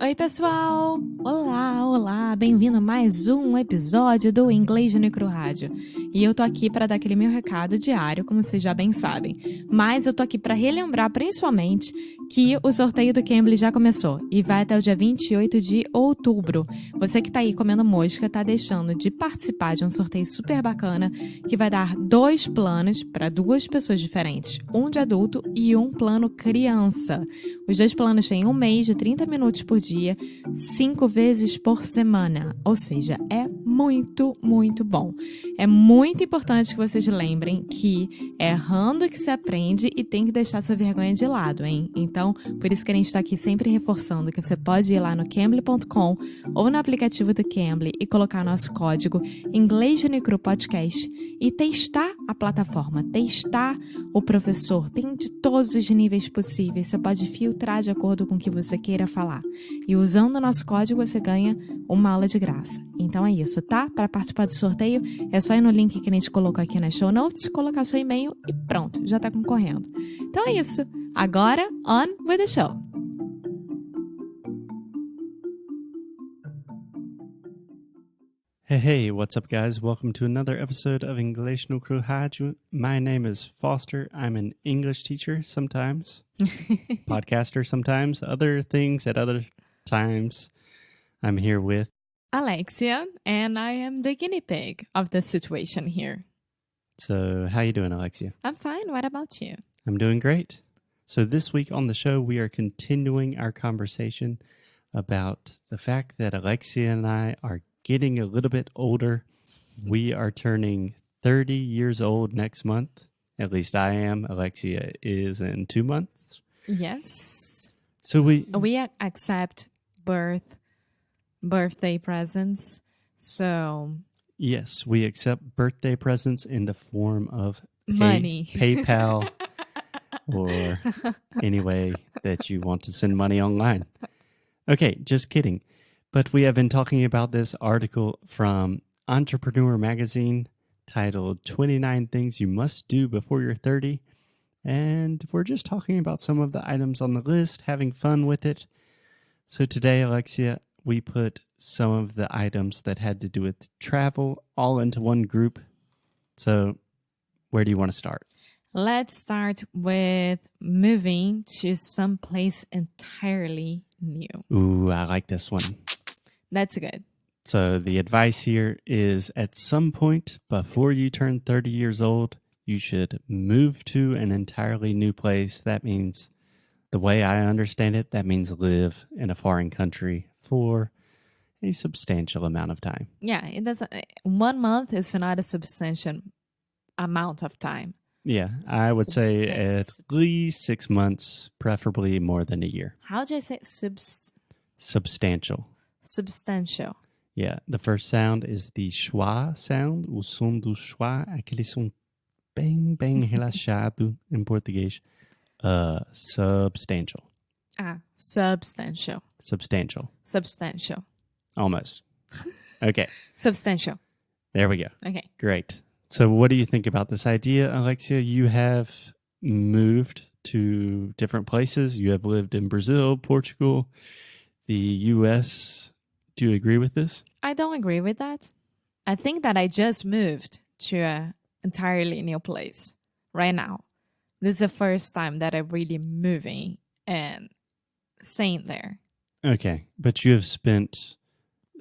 Oi, pessoal! Olá! Bem-vindo a mais um episódio do Inglês no Micro Rádio. E eu tô aqui para dar aquele meu recado diário, como vocês já bem sabem. Mas eu tô aqui para relembrar, principalmente, que o sorteio do Cambly já começou e vai até o dia 28 de outubro. Você que tá aí comendo mosca, tá deixando de participar de um sorteio super bacana que vai dar 2 planos para 2 pessoas diferentes, um de adulto e um plano criança. Os 2 planos têm 1 mês de 30 minutos por dia, 5 vezes por semana. Ou seja, é muito bom. É muito importante que vocês lembrem que é errando que se aprende e tem que deixar essa vergonha de lado, hein? Então, por isso que a gente está aqui sempre reforçando que você pode ir lá no cambly.com ou no aplicativo do Cambly e colocar nosso código Inglês no Micro Podcast e testar a plataforma, testar o professor. Tem de todos os níveis possíveis. Você pode filtrar de acordo com o que você queira falar. E usando o nosso código, você ganha uma aula de graça. Então é isso, tá? Para participar do sorteio, é só ir no link que a gente colocou aqui nas show notes, colocar seu e-mail e pronto, já tá concorrendo. Então é isso. Agora, on with the show! Hey, what's up, guys? Welcome to another episode of English no Cru Rádio. My name is Foster. I'm an English teacher sometimes, podcaster sometimes, other things at other times. I'm here with Alexia, and I am the guinea pig of the situation here. So, how you doing, Alexia? I'm fine. What about you? I'm doing great. So this week on the show, we are continuing our conversation about the fact that Alexia and I are getting a little bit older. We are turning 30 years old next month. At least I am. Alexia is in 2 months. Yes. So we accept birthday presents. So yes, we accept birthday presents in the form of money, PayPal, or any way that you want to send money online. Okay, just kidding. But we have been talking about this article from Entrepreneur Magazine titled 29 Things You Must Do Before You're 30. And we're just talking about some of the items on the list, having fun with it. So today, Alexia, we put some of the items that had to do with travel all into one group. So where do you want to start? Let's start with moving to some place entirely new. Ooh, I like this one. That's good. So the advice here is at some point before you turn 30 years old, you should move to an entirely new place. That means, the way I understand it, that means live in a foreign country for a substantial amount of time. Yeah, it doesn't. 1 month is not a substantial amount of time. Yeah, I would say at least 6 months, preferably more than a year. How do I say Substantial. Substantial. Yeah, the first sound is the schwa sound, o som do schwa, aquele som bem relaxado em português. Substantial. Substantial. Substantial. Almost. Okay. Substantial. There we go. Okay. Great. So what do you think about this idea, Alexia? You have moved to different places. You have lived in Brazil, Portugal, the U.S. Do you agree with this? I don't agree with that. I think that I just moved to an entirely new place right now. This is the first time that I'm really moving and staying there. Okay, but you have spent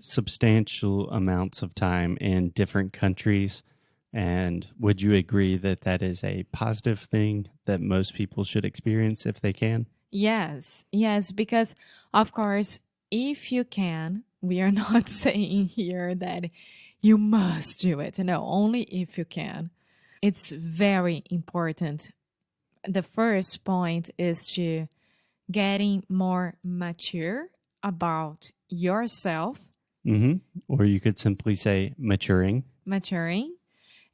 substantial amounts of time in different countries, and would you agree that that is a positive thing that most people should experience if they can? Yes, because of course, if you can, we are not saying here that you must do it. No, only if you can. It's very important. The first point is to getting more mature about yourself. Mm-hmm. Or you could simply say maturing.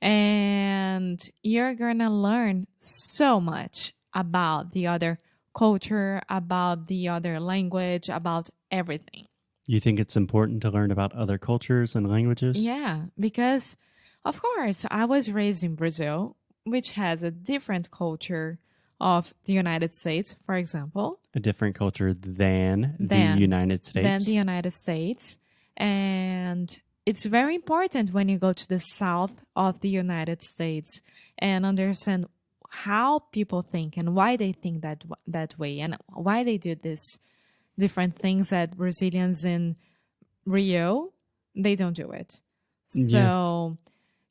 And you're going to learn so much about the other culture, about the other language, about everything. You think it's important to learn about other cultures and languages? Yeah, because, of course, I was raised in Brazil, which has a different culture, of the United States, for example. A different culture than the United States. Than the United States. And it's very important when you go to the south of the United States and understand how people think and why they think that way and why they do this different things that Brazilians in Rio, they don't do it. So,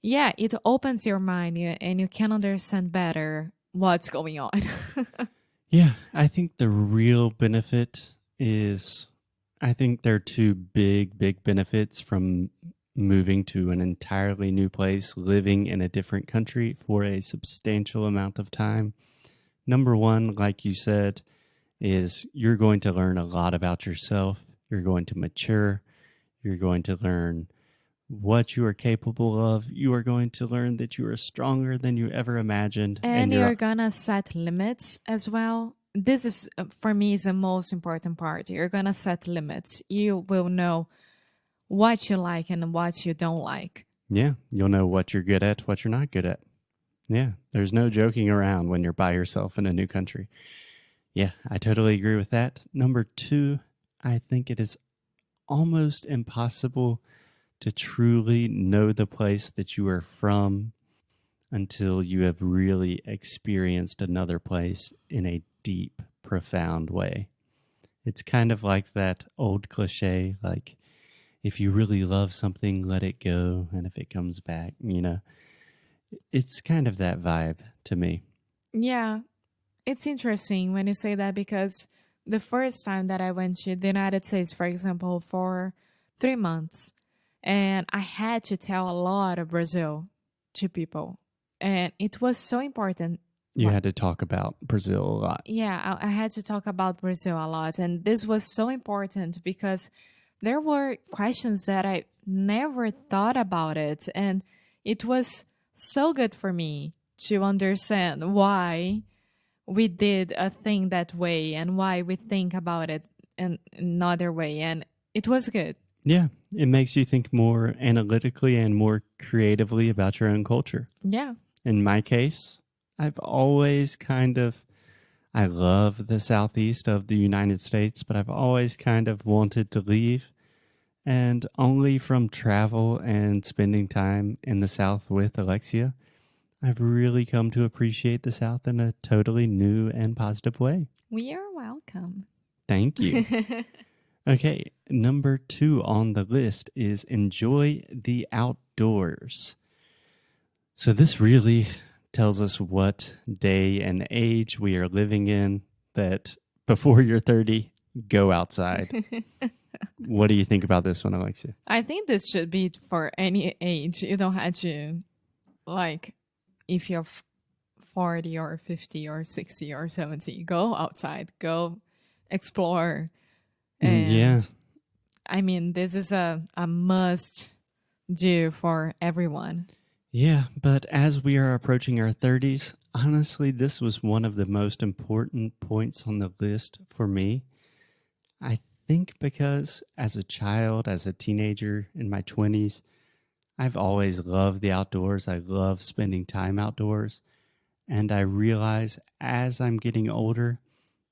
yeah, it opens your mind and you can understand better what's going on. Yeah, I think the real benefit is, I think there are two big benefits from moving to an entirely new place, living in a different country for a substantial amount of time. Number one, like you said, is you're going to learn a lot about yourself. You're going to mature. You're going to learn what you are capable of. You are going to learn that you are stronger than you ever imagined. And you're going to set limits as well. This is, for me, is the most important part. You're going to set limits. You will know what you like and what you don't like. Yeah, you'll know what you're good at, what you're not good at. Yeah, there's no joking around when you're by yourself in a new country. Yeah, I totally agree with that. Number two, I think it is almost impossible to truly know the place that you are from until you have really experienced another place in a deep, profound way. It's kind of like that old cliche, like, if you really love something, let it go. And if it comes back, it's kind of that vibe to me. Yeah, it's interesting when you say that because the first time that I went to the United States, for example, for 3 months, and I had to tell a lot of Brazil to people. And it was so important. You had to talk about Brazil a lot. Yeah, I had to talk about Brazil a lot. And this was so important because there were questions that I never thought about it. And it was so good for me to understand why we did a thing that way and why we think about it in another way. And it was good. Yeah, it makes you think more analytically and more creatively about your own culture. Yeah. In my case, I've always I love the southeast of the United States, but I've always kind of wanted to leave. And only from travel and spending time in the South with Alexia, I've really come to appreciate the South in a totally new and positive way. We are welcome. Thank you. Okay, number 2 on the list is enjoy the outdoors. So this really tells us what day and age we are living in, that before you're 30, go outside. What do you think about this one, Alexia? I think this should be for any age. You don't have to, if you're 40 or 50 or 60 or 70, go outside, go explore. And yeah. I mean, this is a must do for everyone. Yeah, but as we are approaching our 30s, honestly, this was one of the most important points on the list for me. I think because as a child, as a teenager in my 20s, I've always loved the outdoors. I love spending time outdoors. And I realize as I'm getting older,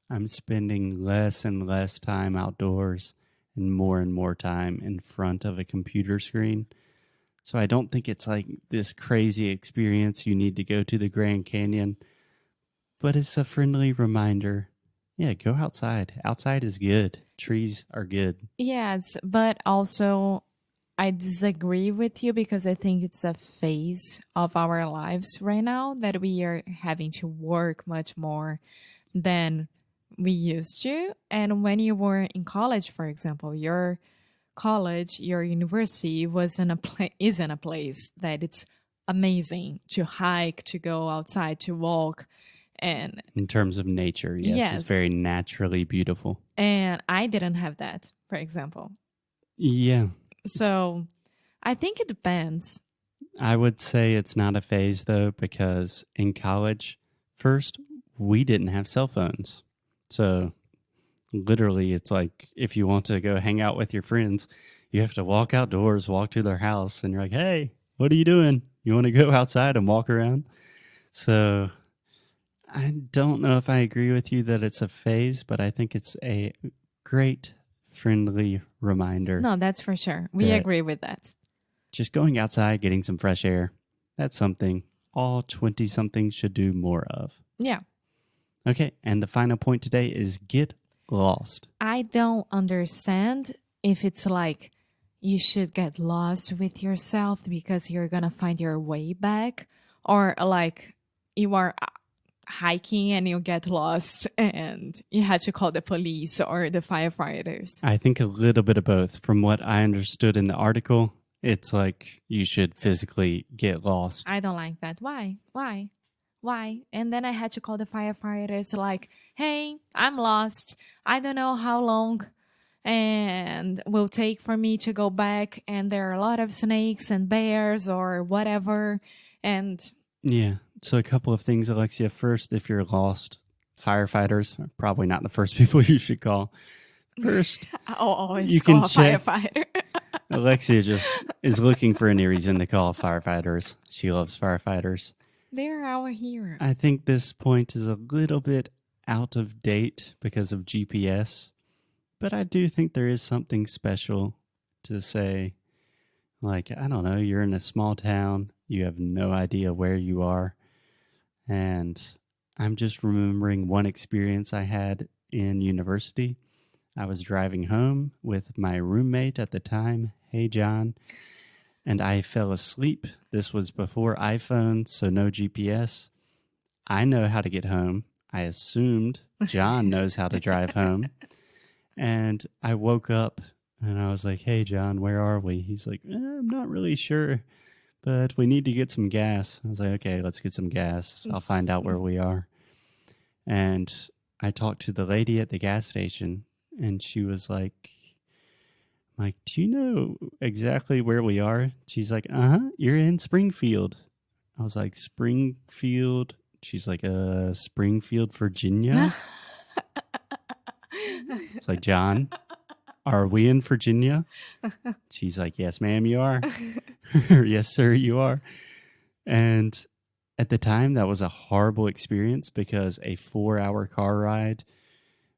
I'm spending less and less time outdoors and more time in front of a computer screen. So I don't think it's like this crazy experience you need to go to the Grand Canyon, but it's a friendly reminder. Yeah, go outside. Outside is good. Trees are good. Yes, but also I disagree with you because I think it's a phase of our lives right now that we are having to work much more than we used to. And when you were in college, for example, your college, your university is in a place that it's amazing to hike, to go outside, to walk. And in terms of nature, yes, it's very naturally beautiful. And I didn't have that, for example. Yeah. So I think it depends. I would say it's not a phase, though, because in college, first, we didn't have cell phones. So literally, it's like if you want to go hang out with your friends, you have to walk outdoors, walk to their house, and you're like, hey, what are you doing? You want to go outside and walk around? So I don't know if I agree with you that it's a phase, but I think it's a great, friendly reminder. No, that's for sure. We agree with that. Just going outside, getting some fresh air, that's something all 20-somethings should do more of. Yeah. Okay, and the final point today is get lost. I don't understand if it's like you should get lost with yourself because you're going to find your way back, or like you are hiking and you get lost and you had to call the police or the firefighters. I think a little bit of both. From what I understood in the article, it's like you should physically get lost. I don't like that. Why? And then I had to call the firefighters like, hey, I'm lost. I don't know how long and will take for me to go back. And there are a lot of snakes and bears or whatever. And yeah. So a couple of things, Alexia. First, if you're lost, firefighters are probably not the first people you should call. First, you can call a firefighter. Alexia just is looking for any reason to call firefighters. She loves firefighters. They're our heroes. I think this point is a little bit out of date because of GPS, but I do think there is something special to say, like, I don't know, you're in a small town, you have no idea where you are, and I'm just remembering one experience I had in university. I was driving home with my roommate at the time, hey John, and I fell asleep. This was before iPhone, so no GPS. I know how to get home. I assumed John knows how to drive home. And I woke up and I was like, hey, John, where are we? He's like, I'm not really sure, but we need to get some gas. I was like, okay, let's get some gas. I'll find out where we are. And I talked to the lady at the gas station, and she was like, do you know exactly where we are? She's like, you're in Springfield. I was like, Springfield? She's like, Springfield, Virginia? It's like, John, are we in Virginia? She's like, yes, ma'am, you are. Yes, sir, you are. And at the time, that was a horrible experience because a 4-hour car ride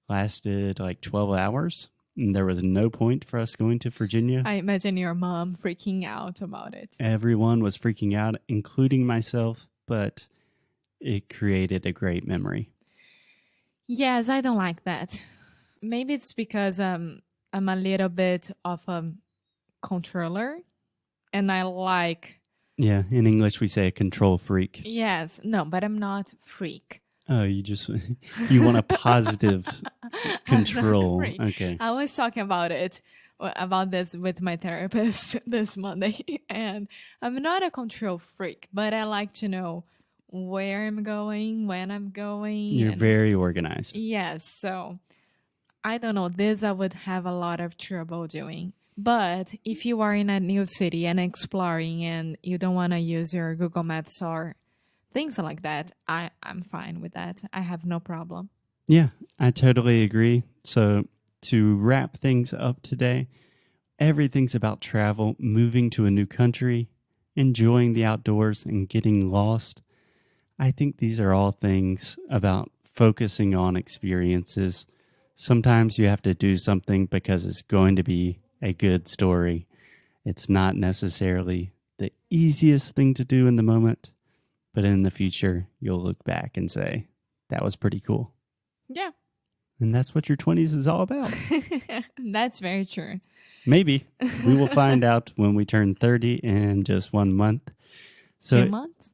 lasted like 12 hours. And there was no point for us going to Virginia. I imagine your mom freaking out about it. Everyone was freaking out, including myself, but it created a great memory. Yes, I don't like that. Maybe it's because I'm a little bit of a controller, and I like... Yeah, in English we say a control freak. Yes, no, but I'm not freak. Oh, you want a positive control. Okay. I was talking about this with my therapist this Monday, and I'm not a control freak, but I like to know where I'm going, when I'm going. You're very organized. Yes, so I don't know. This I would have a lot of trouble doing. But if you are in a new city and exploring and you don't want to use your Google Maps or things like that, I'm fine with that. I have no problem. Yeah, I totally agree. So to wrap things up today, everything's about travel, moving to a new country, enjoying the outdoors, and getting lost. I think these are all things about focusing on experiences. Sometimes you have to do something because it's going to be a good story. It's not necessarily the easiest thing to do in the moment, but in the future, you'll look back and say, that was pretty cool. Yeah. And that's what your 20s is all about. That's very true. Maybe. We will find out when we turn 30 in just 1 month. So, 2 months?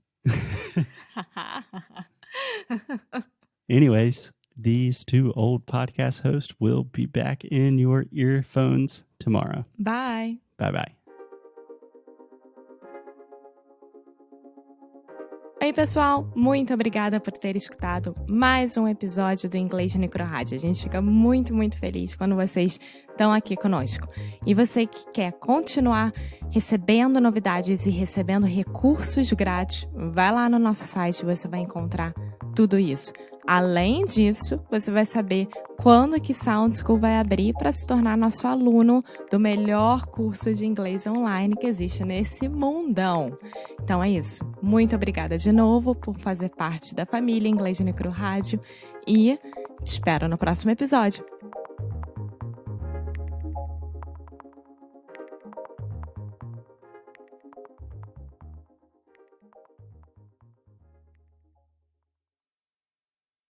Anyways, these two old podcast hosts will be back in your earphones tomorrow. Bye. Bye-bye. Oi, pessoal! Muito obrigada por ter escutado mais um episódio do Inglês no Microrádio. A gente fica muito, muito feliz quando vocês estão aqui conosco. E você que quer continuar recebendo novidades e recebendo recursos grátis, vai lá no nosso site, você vai encontrar tudo isso. Além disso, você vai saber quando que Sound School vai abrir para se tornar nosso aluno do melhor curso de inglês online que existe nesse mundão. Então é isso. Muito obrigada de novo por fazer parte da família Inglês no Rádio e te espero no próximo episódio.